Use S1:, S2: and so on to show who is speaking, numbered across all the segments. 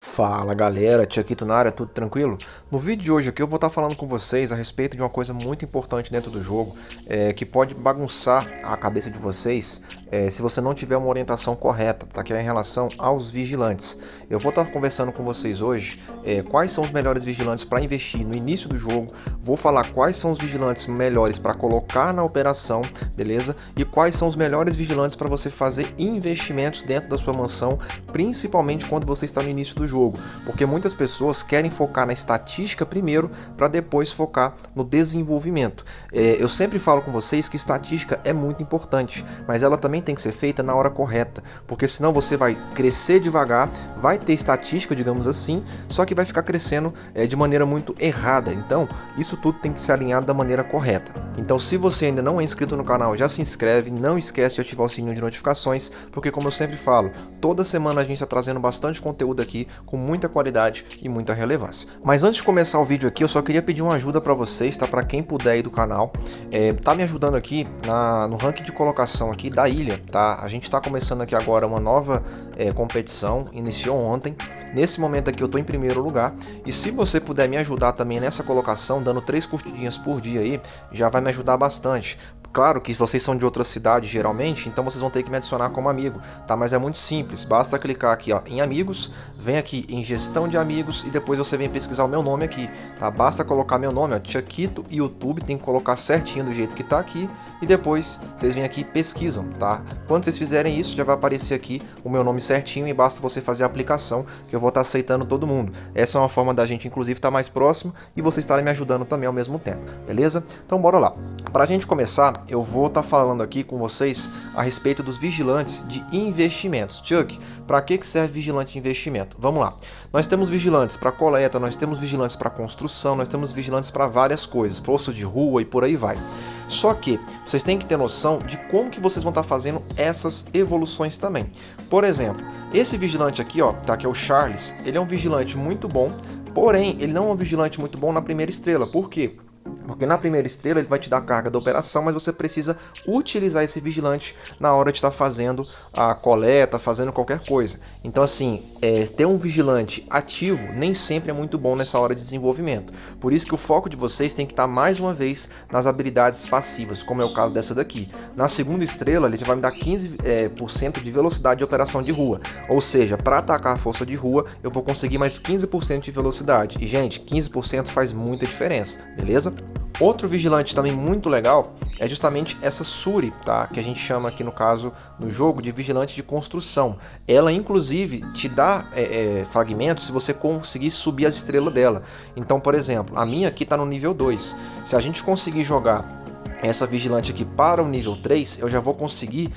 S1: Fala galera, Tiaquito na área, tudo tranquilo? No vídeo de hoje aqui eu vou estar falando com vocês a respeito de uma coisa muito importante dentro do jogo, que pode bagunçar a cabeça de vocês se você não tiver uma orientação correta, tá? Que é em relação aos vigilantes. Eu vou estar conversando com vocês hoje quais são os melhores vigilantes para investir no início do jogo, vou falar quais são os vigilantes melhores para colocar na operação, beleza? E quais são os melhores vigilantes para você fazer investimentos dentro da sua mansão, principalmente quando você está no início do jogo, porque muitas pessoas querem focar na estatística primeiro para depois focar no desenvolvimento. Eu sempre falo com vocês que estatística é muito importante, mas ela também tem que ser feita na hora correta, porque senão você vai crescer devagar, vai ter estatística, digamos assim, só que vai ficar crescendo de maneira muito errada. Então, isso tudo tem que ser alinhado da maneira correta. Então, se você ainda não é inscrito no canal, já se inscreve, não esquece de ativar o sininho de notificações, porque como eu sempre falo, toda semana a gente está trazendo bastante conteúdo aqui com muita qualidade e muita relevância. Mas antes de começar o vídeo aqui, eu só queria pedir uma ajuda para vocês, tá? Para quem puder aí do canal, tá me ajudando aqui no ranking de colocação aqui da ilha, tá? A gente está começando aqui agora uma nova competição, iniciou ontem. Nesse momento aqui eu tô em primeiro lugar, e se você puder me ajudar também nessa colocação, dando 3 curtidinhas por dia aí, já vai me ajudar bastante. Claro que vocês são de outra cidade geralmente, então vocês vão ter que me adicionar como amigo, tá? Mas é muito simples, basta clicar aqui ó, em amigos, vem aqui em gestão de amigos e depois você vem pesquisar o meu nome aqui, tá? Basta colocar meu nome, ó, Tiaquito YouTube, tem que colocar certinho do jeito que tá aqui e depois vocês vêm aqui e pesquisam, tá? Quando vocês fizerem isso, já vai aparecer aqui o meu nome certinho e basta você fazer a aplicação que eu vou estar aceitando todo mundo. Essa é uma forma da gente inclusive estar mais próximo e vocês estarem me ajudando também ao mesmo tempo, beleza? Então bora lá. Pra gente começar, eu vou estar falando aqui com vocês a respeito dos vigilantes de investimentos. Chuck, para que serve vigilante de investimento? Vamos lá. Nós temos vigilantes para coleta, nós temos vigilantes para construção, nós temos vigilantes para várias coisas, força de rua e por aí vai. Só que vocês têm que ter noção de como que vocês vão estar fazendo essas evoluções também. Por exemplo, esse vigilante aqui, ó, tá, que é o Charles, ele é um vigilante muito bom, porém ele não é um vigilante muito bom na primeira estrela. Por quê? Porque na primeira estrela ele vai te dar carga da operação, mas você precisa utilizar esse vigilante na hora de estar fazendo a coleta, fazendo qualquer coisa. Então assim, ter um vigilante ativo nem sempre é muito bom nessa hora de desenvolvimento. Por isso que o foco de vocês tem que estar mais uma vez nas habilidades passivas, como é o caso dessa daqui. Na segunda estrela ele já vai me dar 15% de velocidade de operação de rua. Ou seja, para atacar a força de rua eu vou conseguir mais 15% de velocidade. E gente, 15% faz muita diferença, beleza? Outro vigilante também muito legal é justamente essa Suri, tá? Que a gente chama aqui no caso no jogo de vigilante de construção. Ela inclusive te dá fragmentos se você conseguir subir as estrelas dela. Então, por exemplo, a minha aqui está no nível 2. Se a gente conseguir jogar essa vigilante aqui para o nível 3, eu já vou conseguir,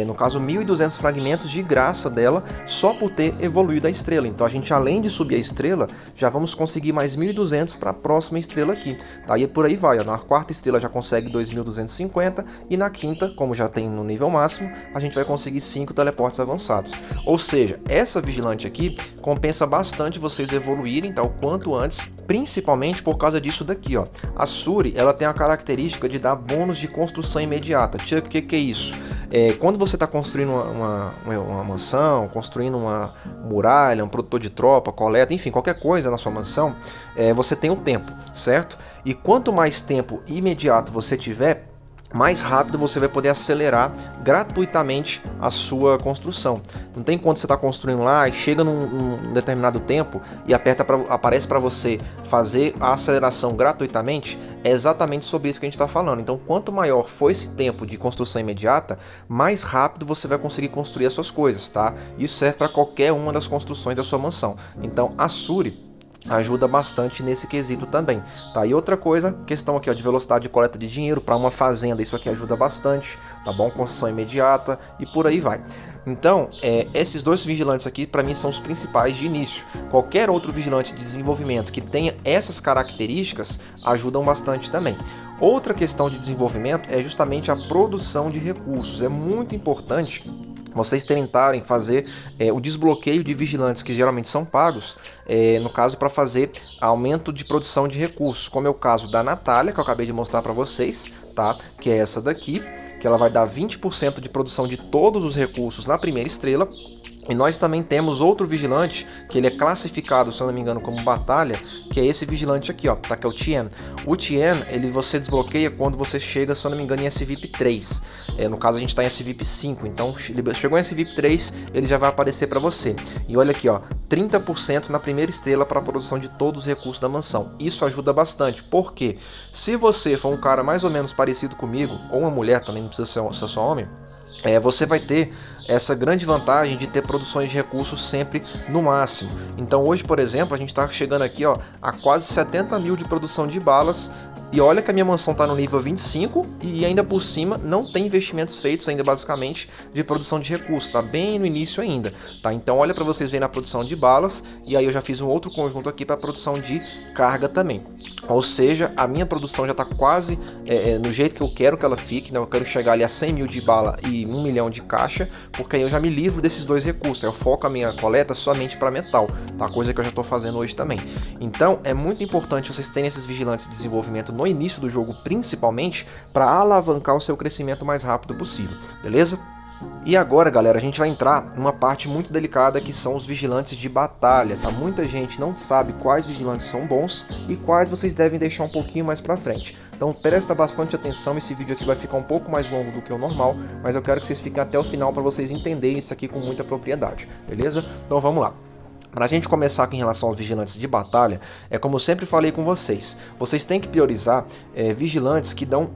S1: no caso, 1.200 fragmentos de graça dela, só por ter evoluído a estrela. Então a gente, além de subir a estrela, já vamos conseguir mais 1.200 para a próxima estrela aqui. Daí por aí vai, ó. Na quarta estrela já consegue 2.250 e na quinta, como já tem no nível máximo, a gente vai conseguir 5 teleportes avançados. Ou seja, essa vigilante aqui compensa bastante vocês evoluírem, tá, o quanto antes, principalmente por causa disso daqui, ó. A Suri, ela tem a característica de dar bônus de construção imediata. O que é isso? Quando você está construindo uma mansão, construindo uma muralha, um produtor de tropa, coleta, enfim, qualquer coisa na sua mansão, você tem um tempo, certo? E quanto mais tempo imediato você tiver, mais rápido você vai poder acelerar gratuitamente a sua construção. Não tem quando você está construindo lá e chega num determinado tempo e aparece para você fazer a aceleração gratuitamente. É exatamente sobre isso que a gente está falando. Então, quanto maior for esse tempo de construção imediata, mais rápido você vai conseguir construir as suas coisas, tá? Isso serve para qualquer uma das construções da sua mansão. Então, a Suri ajuda bastante nesse quesito também, tá? E outra coisa, questão aqui ó, de velocidade de coleta de dinheiro para uma fazenda, isso aqui ajuda bastante, tá bom? Construção imediata e por aí vai. Então, esses dois vigilantes aqui para mim são os principais de início. Qualquer outro vigilante de desenvolvimento que tenha essas características ajudam bastante também. Outra questão de desenvolvimento é justamente a produção de recursos. É muito importante vocês tentarem fazer o desbloqueio de vigilantes que geralmente são pagos, no caso para fazer aumento de produção de recursos, como é o caso da Natália, que eu acabei de mostrar para vocês, tá? Que é essa daqui, que ela vai dar 20% de produção de todos os recursos na primeira estrela. E nós também temos outro vigilante, que ele é classificado, se eu não me engano, como batalha, que é esse vigilante aqui, ó, tá? Que é o Tien. O Tien, ele você desbloqueia quando você chega, se eu não me engano, em SVIP 3. No caso, a gente tá em SVIP 5, então chegou em SVIP 3, ele já vai aparecer para você. E olha aqui, ó, 30% na primeira estrela para a produção de todos os recursos da mansão. Isso ajuda bastante, porque se você for um cara mais ou menos parecido comigo, ou uma mulher também, não precisa ser só homem, você vai ter essa grande vantagem de ter produções de recursos sempre no máximo. Então hoje, por exemplo, a gente está chegando aqui, ó, a quase 70 mil de produção de balas. E olha que a minha mansão está no nível 25 e ainda por cima não tem investimentos feitos ainda basicamente de produção de recursos, tá bem no início ainda, tá? Então olha para vocês verem a produção de balas e aí eu já fiz um outro conjunto aqui para produção de carga também. Ou seja, a minha produção já está quase no jeito que eu quero que ela fique, né? Eu quero chegar ali a 100 mil de bala e 1 milhão de caixa, porque aí eu já me livro desses dois recursos, eu foco a minha coleta somente para metal, tá? Coisa que eu já estou fazendo hoje também. Então é muito importante vocês terem esses vigilantes de desenvolvimento no início do jogo, principalmente para alavancar o seu crescimento mais rápido possível, beleza? E agora, galera, a gente vai entrar numa parte muito delicada que são os vigilantes de batalha, tá? Muita gente não sabe quais vigilantes são bons e quais vocês devem deixar um pouquinho mais pra frente. Então presta bastante atenção, esse vídeo aqui vai ficar um pouco mais longo do que o normal, mas eu quero que vocês fiquem até o final para vocês entenderem isso aqui com muita propriedade, beleza? Então vamos lá. Para a gente começar aqui em relação aos vigilantes de batalha, como eu sempre falei com vocês, vocês têm que priorizar vigilantes que dão,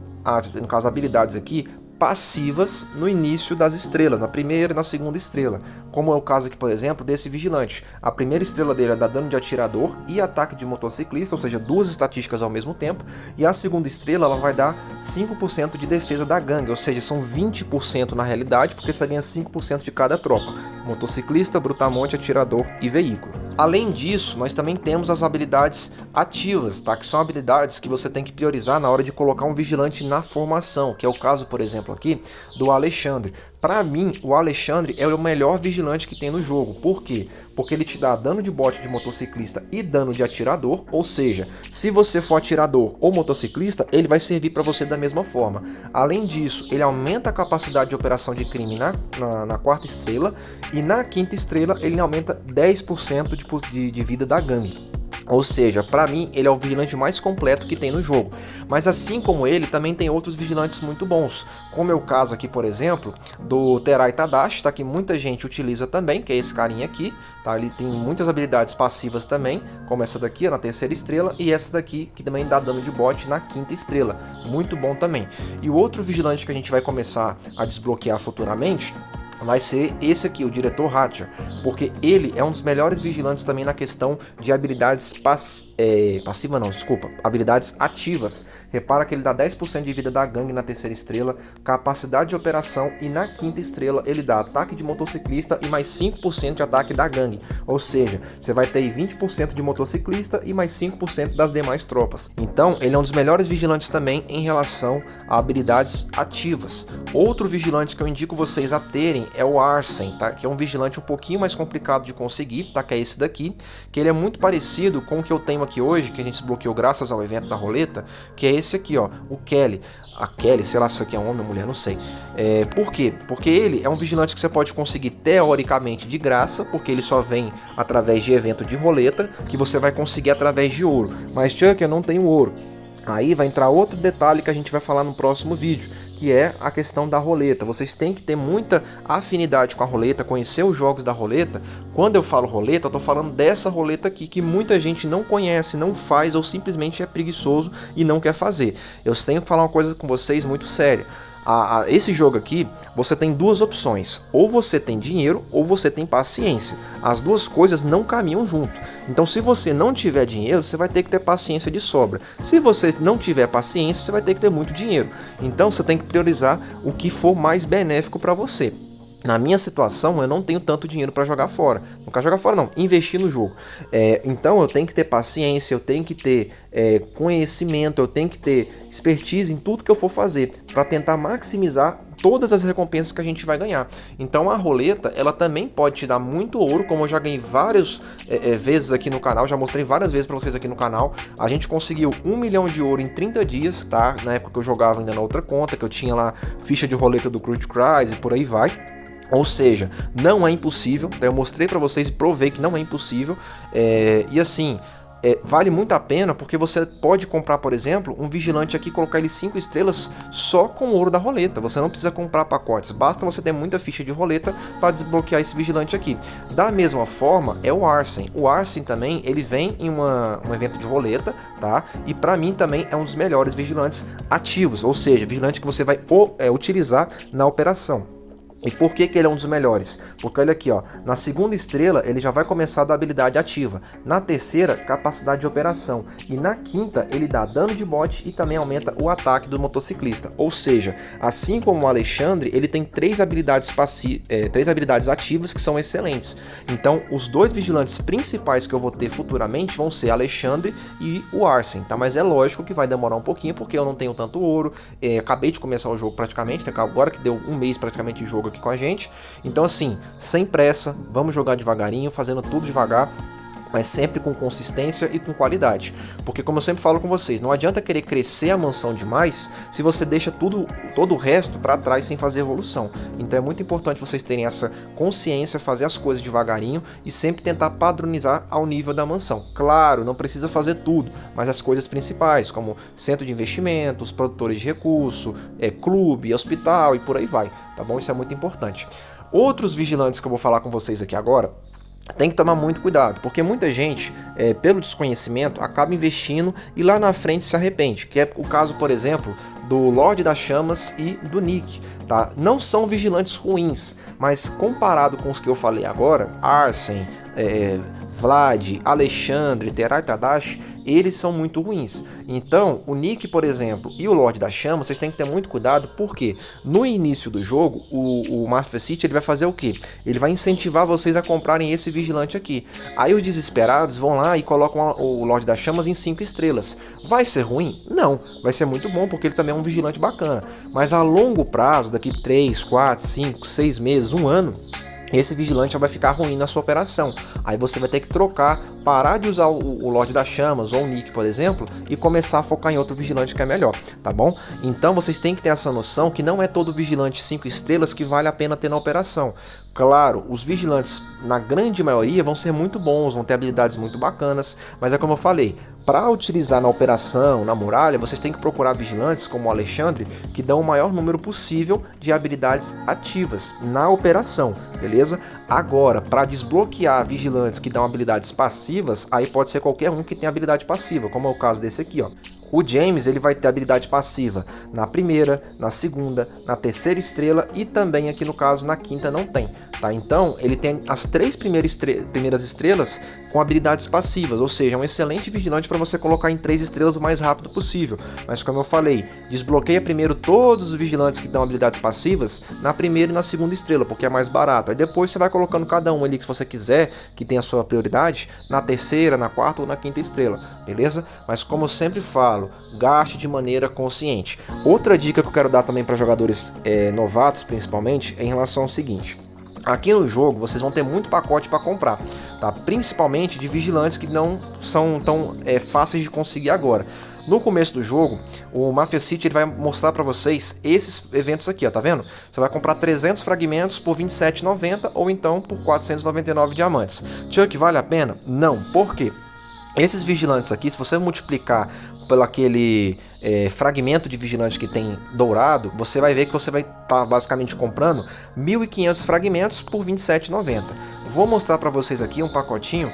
S1: no caso habilidades aqui, passivas no início das estrelas, na primeira e na segunda estrela, como é o caso aqui, por exemplo, desse vigilante. A primeira estrela dele dá dano de atirador e ataque de motociclista, ou seja, duas estatísticas ao mesmo tempo, e a segunda estrela ela vai dar 5% de defesa da gangue, ou seja, são 20% na realidade, porque você ganha 5% de cada tropa, motociclista, brutamonte, atirador e veículo. Além disso, nós também temos as habilidades ativas, tá? Que são habilidades que você tem que priorizar na hora de colocar um vigilante na formação, que é o caso, por exemplo, aqui do Alexandre. Para mim, o Alexandre é o melhor vigilante que tem no jogo. Por quê? Porque ele te dá dano de bote de motociclista e dano de atirador, ou seja, se você for atirador ou motociclista, ele vai servir para você da mesma forma. Além disso, ele aumenta a capacidade de operação de crime na quarta estrela e na quinta estrela ele aumenta 10% de vida da gangue. Ou seja, para mim ele é o vigilante mais completo que tem no jogo. Mas assim como ele, também tem outros vigilantes muito bons, como é o caso aqui, por exemplo, do Terai Tadashi, tá? Que muita gente utiliza também, que é esse carinha aqui, tá? Ele tem muitas habilidades passivas também, como essa daqui na terceira estrela e essa daqui que também dá dano de bote na quinta estrela, muito bom também. E o outro vigilante que a gente vai começar a desbloquear futuramente vai ser esse aqui, o Diretor Hatcher, porque ele é um dos melhores vigilantes também na questão de habilidades habilidades ativas. Repara que ele dá 10% de vida da gangue na terceira estrela, capacidade de operação, e na quinta estrela ele dá ataque de motociclista e mais 5% de ataque da gangue, ou seja, você vai ter 20% de motociclista e mais 5% das demais tropas. Então ele é um dos melhores vigilantes também em relação a habilidades ativas. Outro vigilante que eu indico vocês a terem é o Arsen, tá? Que é um vigilante um pouquinho mais complicado de conseguir, tá? Que é esse daqui, que ele é muito parecido com o que eu tenho aqui hoje, que a gente desbloqueou graças ao evento da roleta, que é esse aqui, ó, o Kelly. A Kelly, sei lá se isso aqui é homem ou mulher, não sei. Por quê? Porque ele é um vigilante que você pode conseguir teoricamente de graça, porque ele só vem através de evento de roleta, que você vai conseguir através de ouro. Mas, Chuck, eu não tenho ouro. Aí vai entrar outro detalhe que a gente vai falar no próximo vídeo, que é a questão da roleta. Vocês têm que ter muita afinidade com a roleta, conhecer os jogos da roleta. Quando eu falo roleta, eu tô falando dessa roleta aqui que muita gente não conhece, não faz ou simplesmente é preguiçoso e não quer fazer. Eu tenho que falar uma coisa com vocês muito séria. Esse jogo aqui, você tem duas opções: ou você tem dinheiro ou você tem paciência. As duas coisas não caminham junto. Então se você não tiver dinheiro, você vai ter que ter paciência de sobra. Se você não tiver paciência, você vai ter que ter muito dinheiro. Então você tem que priorizar o que for mais benéfico para você. Na minha situação, eu não tenho tanto dinheiro para jogar fora. Não quero jogar fora, não. Investir no jogo. Então, eu tenho que ter paciência, eu tenho que ter conhecimento, eu tenho que ter expertise em tudo que eu for fazer para tentar maximizar todas as recompensas que a gente vai ganhar. Então, a roleta, ela também pode te dar muito ouro, como eu já ganhei várias vezes aqui no canal, já mostrei várias vezes para vocês aqui no canal. A gente conseguiu 1 milhão de ouro em 30 dias, tá? Na época que eu jogava ainda na outra conta, que eu tinha lá ficha de roleta do Crude Cries e por aí vai. Ou seja, não é impossível, tá? Eu mostrei para vocês e provei que não é impossível, e assim, vale muito a pena porque você pode comprar, por exemplo, um vigilante aqui e colocar ele 5 estrelas só com o ouro da roleta. Você não precisa comprar pacotes, basta você ter muita ficha de roleta para desbloquear esse vigilante aqui. Da mesma forma é o Arsene. O Arsene também, ele vem em um evento de roleta, tá? E para mim também é um dos melhores vigilantes ativos, ou seja, vigilante que você vai utilizar na operação. E por que ele é um dos melhores? Porque olha aqui, ó, na segunda estrela ele já vai começar a dar habilidade ativa, na terceira, capacidade de operação, e na quinta ele dá dano de bote e também aumenta o ataque do motociclista. Ou seja, assim como o Alexandre, ele tem três habilidades ativas que são excelentes. Então os dois vigilantes principais que eu vou ter futuramente vão ser Alexandre e o Arsene, tá? Mas é lógico que vai demorar um pouquinho porque eu não tenho tanto ouro, acabei de começar o jogo praticamente, agora que deu um mês praticamente de jogo aqui com a gente. Então assim, sem pressa, vamos jogar devagarinho, fazendo tudo devagar, mas sempre com consistência e com qualidade. Porque como eu sempre falo com vocês, não adianta querer crescer a mansão demais se você deixa todo o resto para trás sem fazer evolução. Então é muito importante vocês terem essa consciência, fazer as coisas devagarinho e sempre tentar padronizar ao nível da mansão. Claro, não precisa fazer tudo, mas as coisas principais, como centro de investimentos, produtores de recurso, clube, hospital e por aí vai, tá bom? Isso é muito importante. Outros vigilantes que eu vou falar com vocês aqui agora, tem que tomar muito cuidado, porque muita gente, pelo desconhecimento, acaba investindo e lá na frente se arrepende, que é o caso, por exemplo, do Lorde das Chamas e do Nick, tá? Não são vigilantes ruins, mas comparado com os que eu falei agora, Arsene, Vlad, Alexandre, Terai Tadashi, eles são muito ruins. Então, o Nick, por exemplo, e o Lorde da Chama, vocês têm que ter muito cuidado, porque no início do jogo, o Master City ele vai fazer o quê? Ele vai incentivar vocês a comprarem esse vigilante aqui. Aí os desesperados vão lá e colocam o Lorde das Chamas em 5 estrelas. Vai ser ruim? Não. Vai ser muito bom, porque ele também é um vigilante bacana. Mas a longo prazo, daqui 3, 4, 5, 6 meses, um ano, esse vigilante já vai ficar ruim na sua operação. Aí você vai ter que trocar, parar de usar o Lorde das Chamas ou o Nick, por exemplo, e começar a focar em outro vigilante que é melhor, tá bom? Então vocês têm que ter essa noção que não é todo vigilante 5 estrelas que vale a pena ter na operação. Claro, os vigilantes, na grande maioria, vão ser muito bons, vão ter habilidades muito bacanas, mas é como eu falei, para utilizar na operação, na muralha, vocês têm que procurar vigilantes como o Alexandre, que dão o maior número possível de habilidades ativas na operação, beleza? Agora, para desbloquear vigilantes que dão habilidades passivas, aí pode ser qualquer um que tem habilidade passiva, como é o caso desse aqui, ó. O James ele vai ter habilidade passiva na primeira, na segunda, na terceira estrela e também aqui no caso na quinta não tem, tá? Então ele tem as 3 primeiras estrelas com habilidades passivas, ou seja, um excelente vigilante para você colocar em 3 estrelas o mais rápido possível. Mas como eu falei, desbloqueia primeiro todos os vigilantes que dão habilidades passivas na primeira e na segunda estrela, porque é mais barato. Aí depois você vai colocando cada um ali que você quiser, que tem a sua prioridade, na terceira, na quarta ou na quinta estrela, beleza? Mas como eu sempre falo, gaste de maneira consciente. Outra dica que eu quero dar também para jogadores novatos, principalmente, é em relação ao seguinte: aqui no jogo vocês vão ter muito pacote para comprar, tá? Principalmente de vigilantes que não são tão fáceis de conseguir agora. No começo do jogo, o Mafia City ele vai mostrar para vocês esses eventos aqui, ó, tá vendo? Você vai comprar 300 fragmentos por R$ 27,90 ou então por 499 diamantes. Chuck, vale a pena? Não. Por quê? Esses vigilantes aqui, se você multiplicar pelo aquele fragmento de vigilante que tem dourado, você vai ver que você vai estar basicamente comprando 1.500 fragmentos por R$ 27,90. Vou mostrar para vocês aqui um pacotinho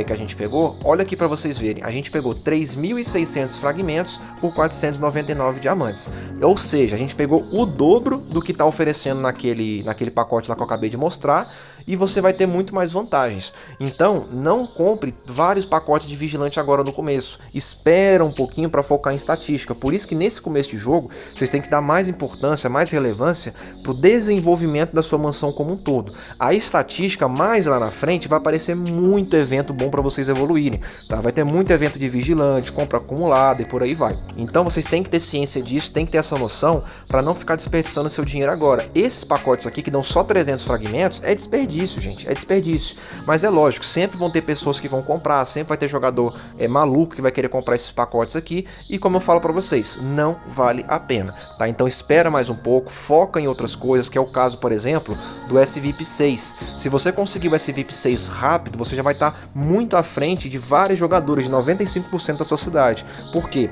S1: que a gente pegou. Olha aqui para vocês verem, a gente pegou 3.600 fragmentos por 499 diamantes, ou seja, a gente pegou o dobro do que está oferecendo naquele pacote lá que eu acabei de mostrar, e você vai ter muito mais vantagens. Então não compre vários pacotes de vigilante agora no começo, espera um pouquinho para focar em estatística. Por isso que nesse começo de jogo vocês têm que dar mais importância, mais relevância para o desenvolvimento da sua mansão como um todo. A estatística mais lá na frente vai aparecer muito evento momento bom para vocês evoluírem, tá? Vai ter muito evento de vigilante, compra acumulada e por aí vai. Então vocês têm que ter ciência disso, tem que ter essa noção para não ficar desperdiçando seu dinheiro agora. Esses pacotes aqui que dão só 300 fragmentos é desperdício, gente, é desperdício. Mas é lógico, sempre vão ter pessoas que vão comprar, sempre vai ter jogador maluco que vai querer comprar esses pacotes aqui e como eu falo para vocês, não vale a pena, tá? Então espera mais um pouco, foca em outras coisas, que é o caso, por exemplo, do SVIP 6. Se você conseguir o SVIP 6 rápido, você já vai estar muito à frente de vários jogadores, de 95% da sua cidade. Por quê?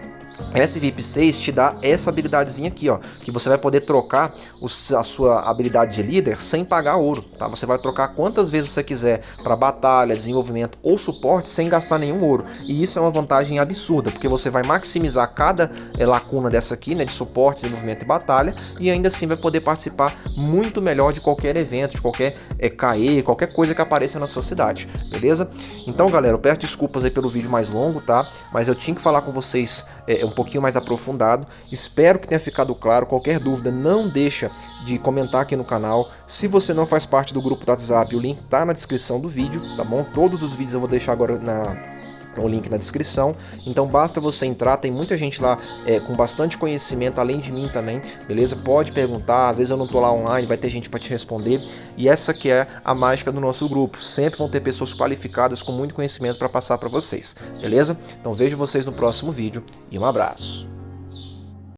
S1: SVIP 6 te dá essa habilidadezinha aqui, ó, que você vai poder trocar a sua habilidade de líder sem pagar ouro, tá? Você vai trocar quantas vezes você quiser para batalha, desenvolvimento ou suporte sem gastar nenhum ouro. E isso é uma vantagem absurda, porque você vai maximizar cada lacuna dessa aqui, né, de suporte, desenvolvimento e batalha, e ainda assim vai poder participar muito melhor de qualquer evento, de qualquer KE, qualquer coisa que apareça na sua cidade, beleza? Então, galera, eu peço desculpas aí pelo vídeo mais longo, tá? Mas eu tinha que falar com vocês um pouquinho mais aprofundado. Espero que tenha ficado claro. Qualquer dúvida, não deixa de comentar aqui no canal. Se você não faz parte do grupo do WhatsApp, o link tá na descrição do vídeo, tá bom? Todos os vídeos eu vou deixar agora o link na descrição, então basta você entrar, tem muita gente lá com bastante conhecimento, além de mim também, beleza? Pode perguntar, às vezes eu não tô lá online, vai ter gente para te responder, e essa que é a mágica do nosso grupo, sempre vão ter pessoas qualificadas com muito conhecimento para passar para vocês, beleza? Então vejo vocês no próximo vídeo e um abraço!